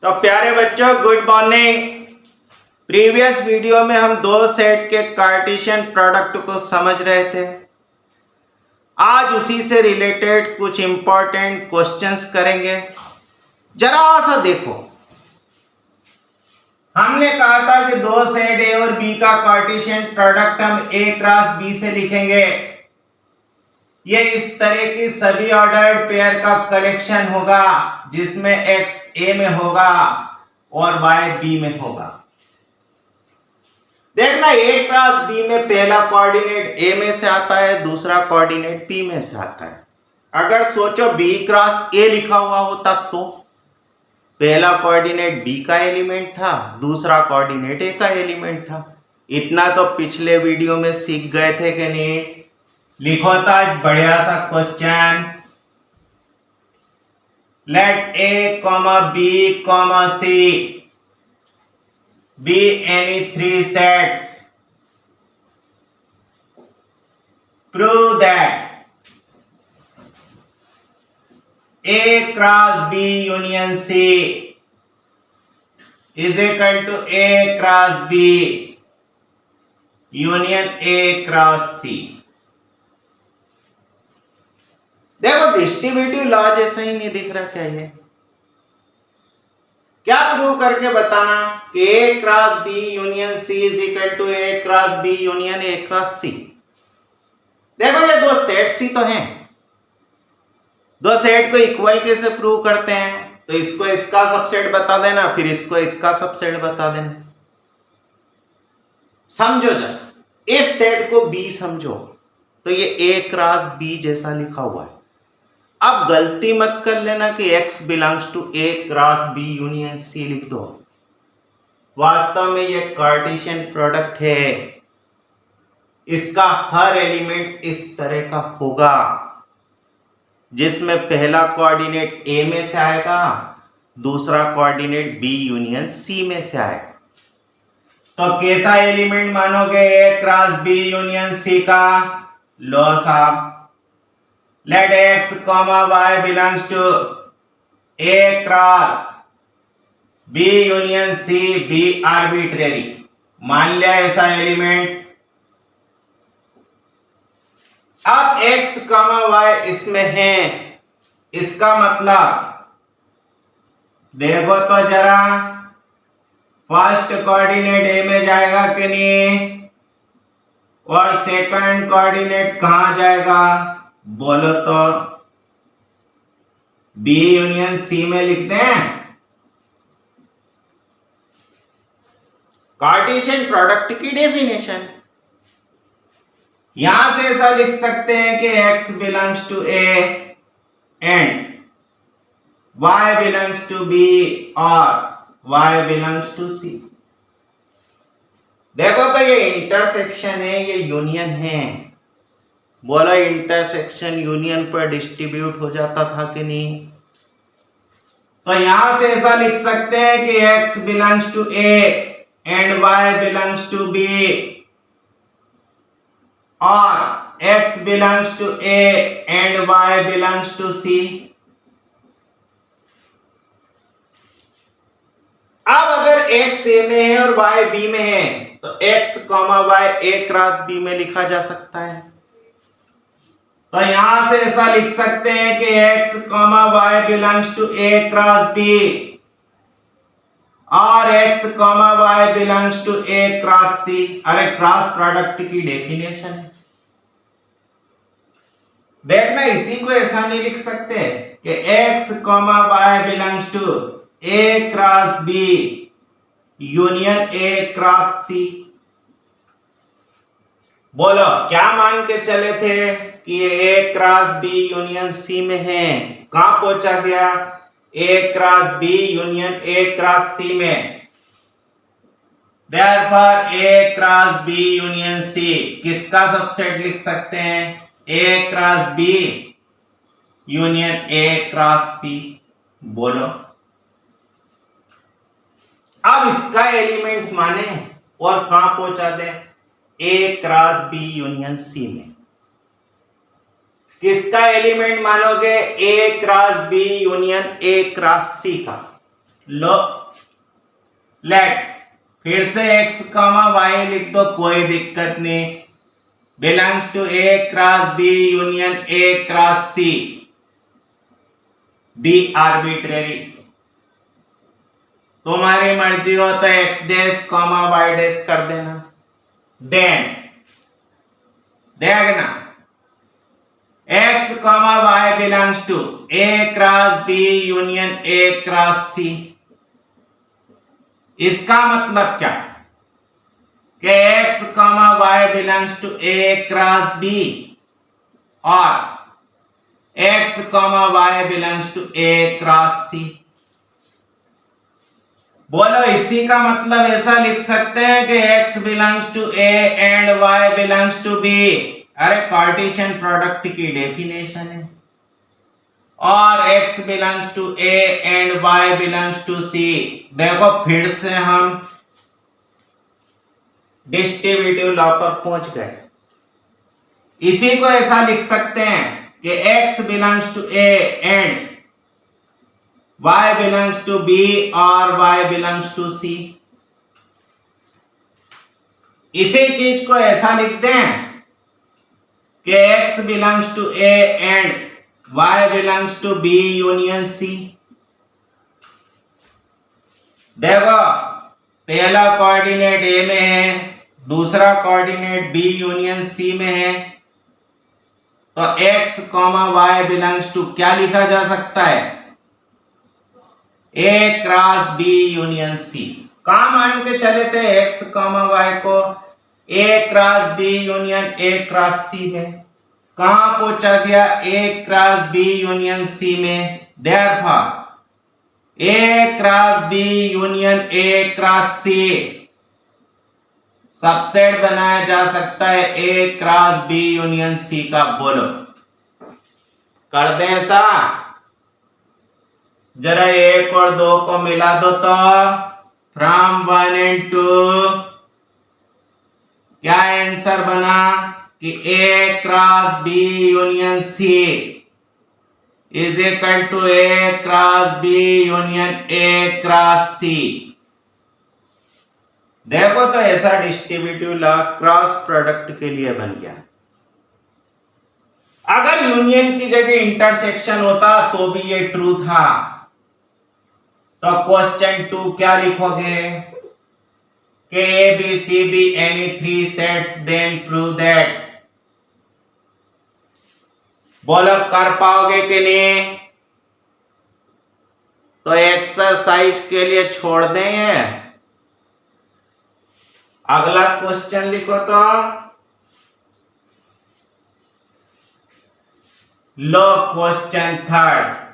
तो प्यारे बच्चों, गुड मॉर्निंग। प्रीवियस वीडियो में हम दो सेट के कार्टेशियन प्रोडक्ट को समझ रहे थे। आज उसी से रिलेटेड कुछ इंपॉर्टेंट क्वेश्चंस करेंगे। जरा सा देखो, हमने कहा था कि दो सेट ए और बी का कार्टेशियन प्रोडक्ट हम ए क्रॉस बी से लिखेंगे। ये इस तरह की सभी ऑर्डर्ड पेयर का कलेक्शन होगा जिसमें x ए में होगा और y बी में होगा। देखना, ए क्रॉस बी में पहला कोऑर्डिनेट ए में से आता है, दूसरा कोऑर्डिनेट बी में से आता है। अगर सोचो बी क्रॉस ए लिखा हुआ होता तो पहला कोऑर्डिनेट बी का एलिमेंट था, दूसरा कोऑर्डिनेट ए का एलिमेंट था। इतना तो पिछले वीडियो में सीख गए थे कि नहीं? लिखो था बढ़िया सा question. Let A comma B comma C be any three sets, prove that A cross B union C is equal to A cross B union A cross C. देखो, डिस्ट्रीब्यूटिव लॉ जैसा ही नहीं दिख रहा क्या? ये क्या प्रूव करके बताना कि A cross B union C is equal to A cross B union A cross C. देखो, ये दो सेट सी तो हैं। दो सेट को इक्वल कैसे प्रूव करते हैं? तो इसको इसका सबसेट बता देना, फिर इसको इसका सबसेट बता देना। समझो जरा, इस सेट को बी समझो तो ये ए क्रॉस बी जैसा लिखा हुआ है। अब गलती मत कर लेना कि x belongs to A cross B union C लिख दो। वास्तव में ये कार्टेशियन प्रोडक्ट है। इसका हर एलिमेंट इस तरह का होगा जिसमें पहला कोऑर्डिनेट ए में से आएगा, दूसरा कोऑर्डिनेट बी यूनियन सी में से आएगा। तो कैसा एलिमेंट मानोगे ए क्रॉस बी यूनियन सी का? लो साहब, let x comma y belongs to a cross b union c be arbitrary। मान लिया ऐसा एलिमेंट। अब x comma y इसमें है, इसका मतलब देखो तो जरा, फर्स्ट कोऑर्डिनेट ए में जाएगा कि नहीं, और सेकंड कोऑर्डिनेट कहां जाएगा? बोलो तो बी यूनियन सी में लिखते हैं। कार्टेशियन प्रोडक्ट की डेफिनेशन यहां से ऐसा लिख सकते हैं कि x belongs to A and y belongs to B और y बिलोंग्स टू सी। देखो तो ये इंटरसेक्शन है, ये यूनियन है। बोला, इंटरसेक्शन यूनियन पर डिस्ट्रीब्यूट हो जाता था कि नहीं? तो यहां से ऐसा लिख सकते हैं कि x belongs to A and y belongs to B और x belongs to A and y belongs to C. अब अगर x ए में है और y बी में है तो x y ए क्रॉस बी में लिखा जा सकता है। तो यहां से ऐसा लिख सकते हैं कि x y belongs to A cross B और x y belongs to A cross C. अरे, क्रॉस प्रोडक्ट की डेफिनेशन है। देखना, इसी को ऐसा नहीं लिख सकते कि x y belongs to A cross B union A cross C. बोलो, क्या मान के चले थे कि ये A cross B union C में है? कहां पहुंचा दिया? A cross B union A cross C में। Therefore A cross B union C किसका सबसेट लिख सकते हैं? A cross B union A cross C. बोलो, अब इसका एलिमेंट माने और कहां पहुंचा दें? A cross B union C में। किसका एलिमेंट मानोगे? A cross B union A cross C का। लो लेट फिर से x कॉमा वाई लिख दो, कोई दिक्कत नहीं। Belongs to A cross B union A cross C, be arbitrary. तुम्हारी मर्जी हो तो x dash comma y dash कर देना। देन देखना x comma y belongs to a cross b union a cross c। इसका मतलब क्या कि x comma y belongs to a cross b और x comma y belongs to a cross c। बोलो इसी का मतलब ऐसा लिख सकते हैं कि x belongs to a and y belongs to b। अरे कार्टेशियन प्रोडक्ट की डेफिनेशन है। और x belongs to a and y belongs to c। देखो फिर से हम डिस्ट्रीब्यूटिव लॉ पर पहुंच गए। इसी को ऐसा लिख सकते हैं कि x belongs to a and y belongs to b और y belongs to c। इसी चीज को ऐसा लिखते हैं कि x belongs to a and y belongs to b union c। देखो पहला कोऑर्डिनेट a में है, दूसरा कोऑर्डिनेट b यूनियन c में है, तो x y belongs to क्या लिखा जा सकता है? A cross B union C। कहां मान के चले थे x y को? A cross B union A cross C में। कहां पहुंचा दिया? A cross B union C में। Therefore A cross B union A cross C subset बनाया जा सकता है A cross B union C का। बोलो कर दे ऐसा? जरा एक और दो को मिला दो तो फ्रॉम 1 एंड 2 क्या आंसर बना कि A cross B union C is equal to A cross B union A cross C। देखो तो ऐसा डिस्ट्रीब्यूटिव लॉ क्रॉस प्रोडक्ट के लिए बन गया। अगर यूनियन की जगह इंटरसेक्शन होता तो भी ये ट्रू था। तो क्वेश्चन 2 क्या लिखोगे कि A B C be any 3 sets then prove that. बोलो कर पाओगे कि नहीं? तो एक्सरसाइज के लिए छोड़ दें। अगला क्वेश्चन लिखो तो लो question 3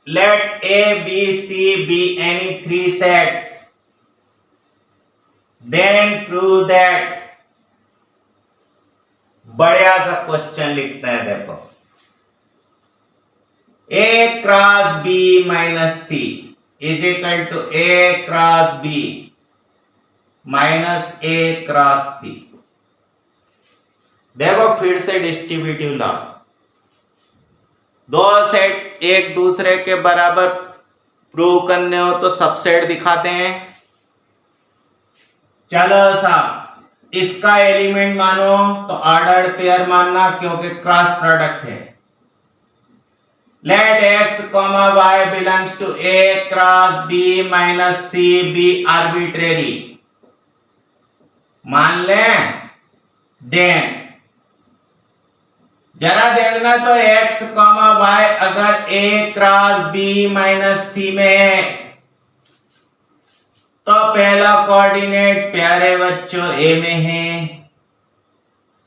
let A B C be any 3 sets then prove that। बढ़िया सा क्वेश्चन लिखते हैं। देखो A cross B minus C is equal to A cross B minus A cross C। देखो फिर से डिस्ट्रीब्यूटिव लॉ, दो सेट एक दूसरे के बराबर प्रूव करने हो तो सबसेट दिखाते हैं। चलो साहब इसका एलिमेंट मानो तो ऑर्डर्ड पेयर मानना क्योंकि क्रॉस प्रोडक्ट है। Let x y belongs to A cross B minus C be arbitrary मान ले। देन जरा देखना तो x y अगर A cross B minus C में है तो पहला कोऑर्डिनेट प्यारे बच्चों A में है,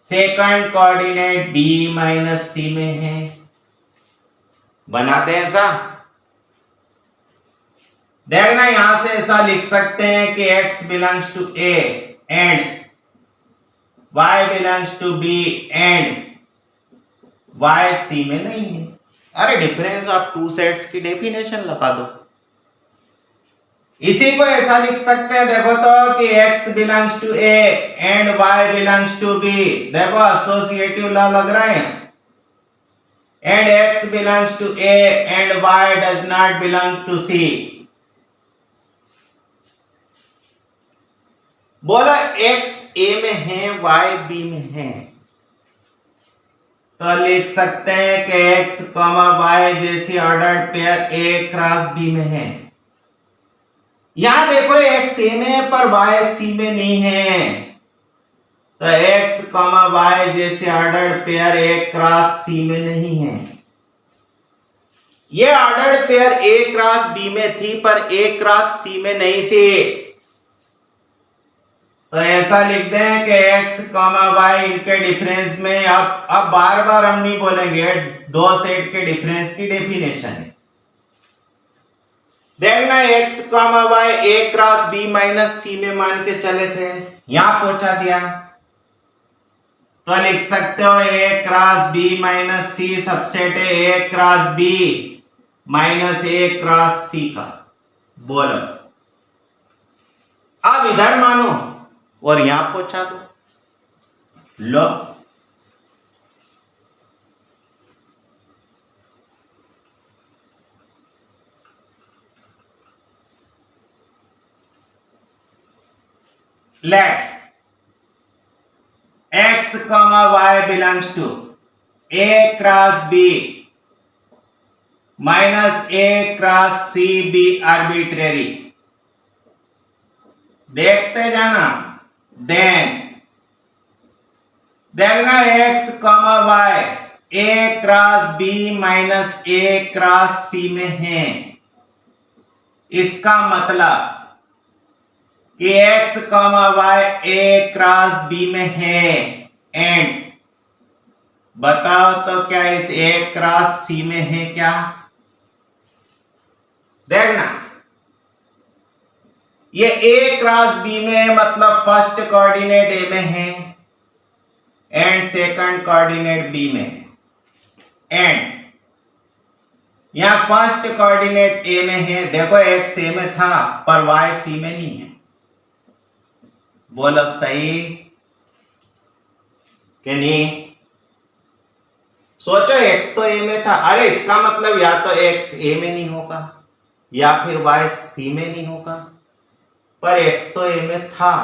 second coordinate B minus C में है। बनाते हैं ऐसा। देखना यहां से ऐसा लिख सकते हैं कि x belongs to A and y belongs to B and y C में नहीं है। अरे डिफरेंस ऑफ टू सेट्स की डेफिनेशन लगा दो। इसी को ऐसा लिख सकते हैं। देखो तो कि x belongs to A and y belongs to B। देखो एसोसिएटिव लॉ लग रहा है। And x belongs to A and y does not belong to C। बोलो x a में है y b में है, तो लिख सकते हैं कि x, y जैसी ordered pair a cross b में है। यहां देखो x a में है पर y c में नहीं है, तो x, y जैसे ordered pair a cross c में नहीं है। ये ordered pair a cross b में थी पर a क्रॉस c में नहीं थी, तो ऐसा लिख दें कि x, y इनके डिफरेंस में, अब बार बार हम नहीं बोलेंगे, दो सेट के डिफरेंस की डेफिनेशन है। देखना x, y a cross b minus c में मान के चले थे, यहां पहुंचा दिया, तो लिख सकते हो a cross b minus c subset है a cross b minus a cross c का। बोलो अब इधर मानो और यहां पहुंचा दो, लो let x, y belongs to a cross b minus a cross c be arbitrary। देखते जाना, देन देखना x, y a cross b minus a cross c में है, इसका मतलब कि x, y a cross b में है, एंड बताओ तो क्या इस a क्रॉस c में है क्या? देखना ये a क्रॉस b में है, मतलब फर्स्ट कोऑर्डिनेट a में है एंड सेकंड कोऑर्डिनेट b में, एंड यहां फर्स्ट कोऑर्डिनेट a में है, देखो x a में था पर y c में नहीं है। बोलो सही कि नहीं? सोचो x तो a में था, अरे इसका मतलब या तो x a में नहीं होगा या फिर y c में नहीं होगा, पर x तो a में था,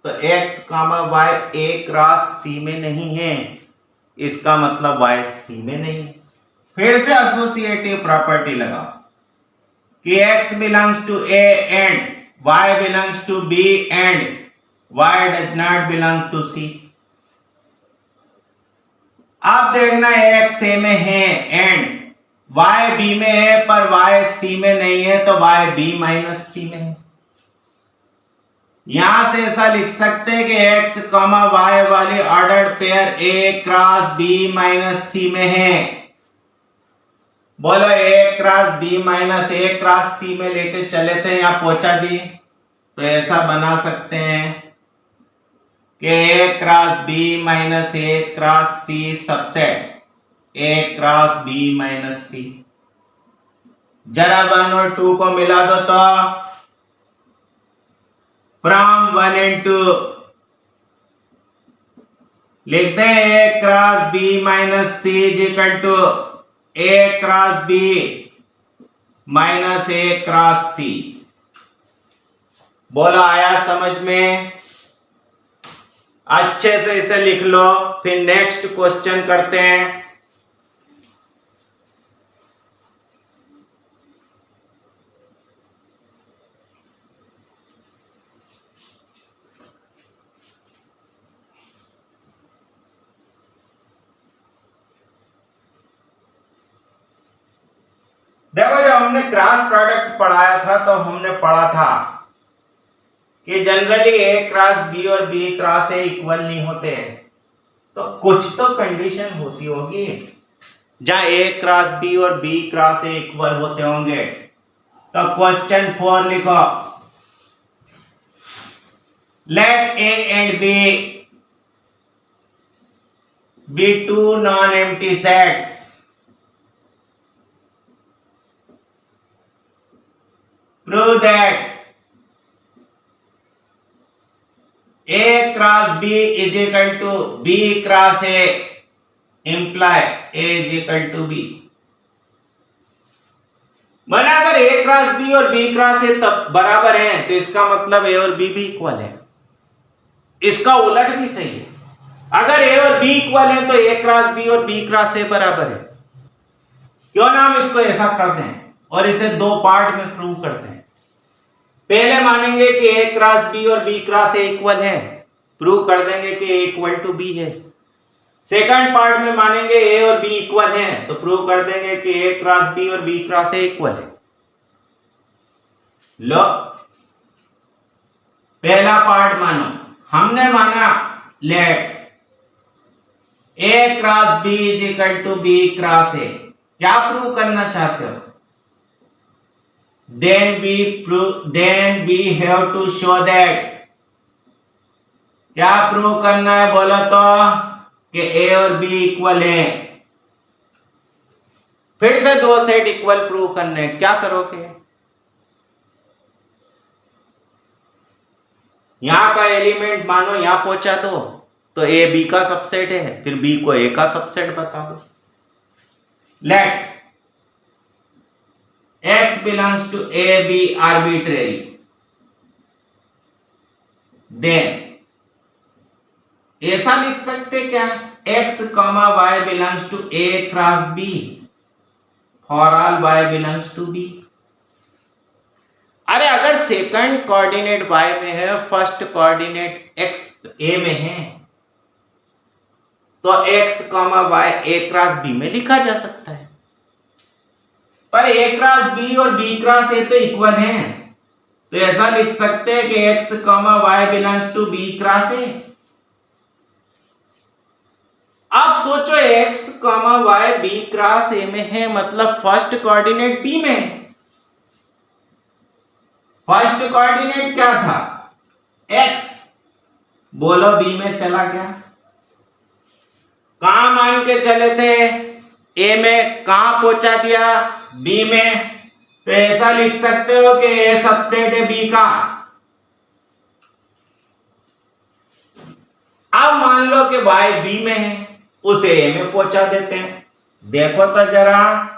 तो x, y a cross c में नहीं है, इसका मतलब y c में नहीं है। फिर से एसोसिएटिव प्रॉपर्टी लगाओ कि x belongs to a and y belongs to b and y does not belong to c। अब देखना x a में है एंड y b में है पर y c में नहीं है, तो y b माइनस c में है। यहां से ऐसा लिख सकते हैं कि x, y वाली ordered pair a cross b minus c में है। बोलो a cross b minus a cross c में लेके चले थे, यहां पहुंचा दी, तो ऐसा बना सकते हैं कि a cross b minus a cross c subset a cross b minus c। जरा 1 और 2 को मिला दो, तो फ्रॉम 1 एंड 2 लिखते हैं a cross b minus c is equal to a cross b minus a cross c। बोला आया समझ में? अच्छे से इसे लिख लो, फिर नेक्स्ट क्वेश्चन करते हैं। देखो जब हमने क्रॉस प्रोडक्ट पढ़ाया था तो हमने पढ़ा था कि जनरली a क्रॉस b और b क्रॉस a इक्वल नहीं होते, तो कुछ तो कंडीशन होती होगी जहां a क्रॉस b और b क्रॉस a इक्वल होते होंगे। तो क्वेश्चन 4 लिखो, let a and b be two non-empty sets prove that A cross B is equal to B cross A imply A is equal to B। माना अगर A cross B और B cross A तब बराबर हैं तो इसका मतलब A और B भी इक्वल है। इसका उलट भी सही है। अगर ए और बी इक्वल है तो ए क्रॉस बी और बी क्रॉस ए बराबर है। क्यों ना हम इसको ऐसा करते हैं और इसे दो पार्ट में प्रूव करते हैं। पहले मानेंगे कि ए क्रॉस बी और बी क्रॉस ए इक्वल है, प्रूव कर देंगे कि ए इक्वल टू बी है। सेकंड पार्ट में मानेंगे ए और बी इक्वल हैं, तो प्रूव कर देंगे कि ए क्रॉस बी और बी क्रॉस ए इक्वल है। लो पहला पार्ट मानो, हमने माना let A cross B is equal to B cross A. क्या प्रूव करना चाहते हो? then we have to show that, क्या प्रूव करना है बोला तो कि ए और बी इक्वल है। फिर से दो सेट इक्वल प्रूव करने, क्या करोगे? यहां का एलिमेंट मानो यहां पहुंचा दो तो ए बी का सबसेट है, फिर बी को ए का सबसेट बता दो। Let x belongs to a be arbitrary, then ऐसा लिख सकते क्या? x, y belongs to a cross b for all y belongs to b। अरे अगर सेकंड कोऑर्डिनेट y में है, फर्स्ट कोऑर्डिनेट x a में है, तो x, y a cross b में लिखा जा सकता है। पर a क्रॉस b और b क्रॉस a तो इक्वल हैं, तो ऐसा लिख सकते हैं कि x, y belongs to b cross a। आप सोचो x, y b cross a में है, मतलब फर्स्ट कोऑर्डिनेट b में। फर्स्ट कोऑर्डिनेट क्या था? x, बोलो b में चला गया। कहां मान के चले थे? a में। कहां पहुंचा दिया? b में। तो ऐसा लिख सकते हो कि a सबसेट है b का। अब मान लो कि y b में है, उसे a में पहुंचा देते हैं। देखो तो जरा,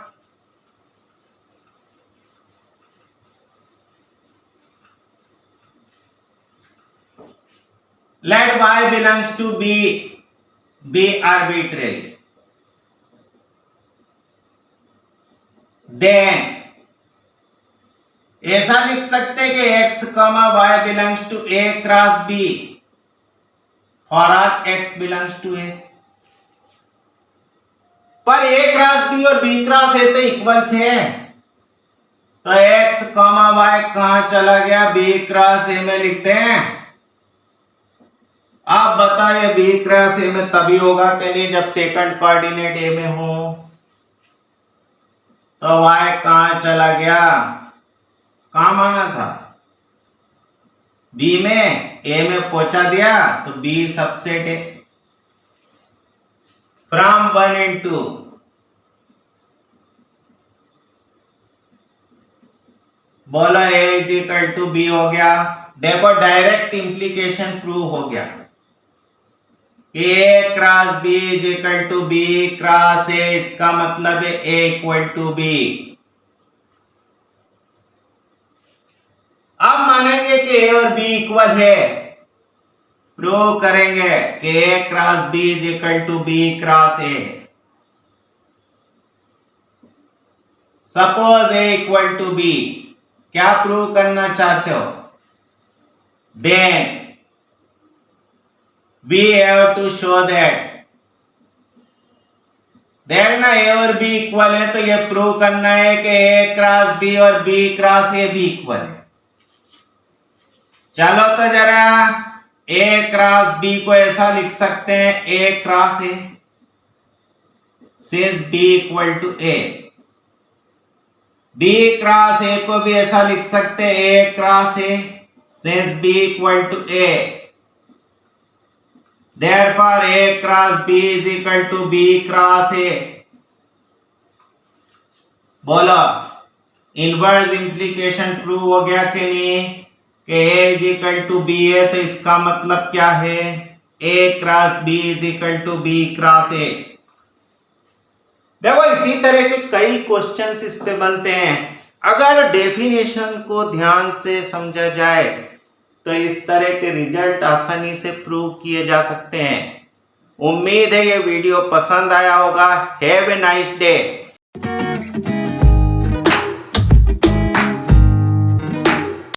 let y belongs to be arbitrary, then ऐसा लिख सकते कि x, y belongs to a cross b for all x belongs to a। पर a क्रॉस b और b क्रॉस a तो इक्वल थे, तो x, y कहां चला गया? b क्रॉस a में लिखते हैं। आप बताइए b क्रॉस a में तभी होगा कि नहीं जब सेकंड कोऑर्डिनेट a में हो। तो y कहां चला गया? कहां माना था? b में। a में पहुंचा दिया तो b सबसेट है। फ्रॉम 1 and 2, बोला a is equal to b हो गया। देखो डायरेक्ट इंप्लीकेशन प्रूव हो गया। a cross b is equal to b cross a, इसका मतलब है a इक्वल टू b। अब मानेंगे कि a और b इक्वल है, प्रूव करेंगे कि a cross b is equal to b cross a। Suppose a equal to b, क्या प्रूव करना चाहते हो? Then we have to show that, देखना a और b इक्वल है तो ये प्रूव करना है कि a क्रॉस b और b क्रॉस a भी इक्वल है। चलो तो जरा a क्रॉस b को ऐसा लिख सकते हैं, a cross a says b equal to a। b cross a को भी ऐसा लिख सकते हैं, a cross a says b equal to a। Therefore a cross b is equal to b cross a। बोलो इनवर्स इंप्लीकेशन प्रूव हो गया कि नहीं कि a is equal to b है, तो इसका मतलब क्या है? a cross b is equal to b cross a। देखो इसी तरह के कई क्वेश्चंस इस पे बनते हैं। अगर डेफिनेशन को ध्यान से समझा जाए तो इस तरह के रिजल्ट आसानी से प्रूव किए जा सकते हैं। उम्मीद है ये वीडियो पसंद आया होगा। Have a nice day.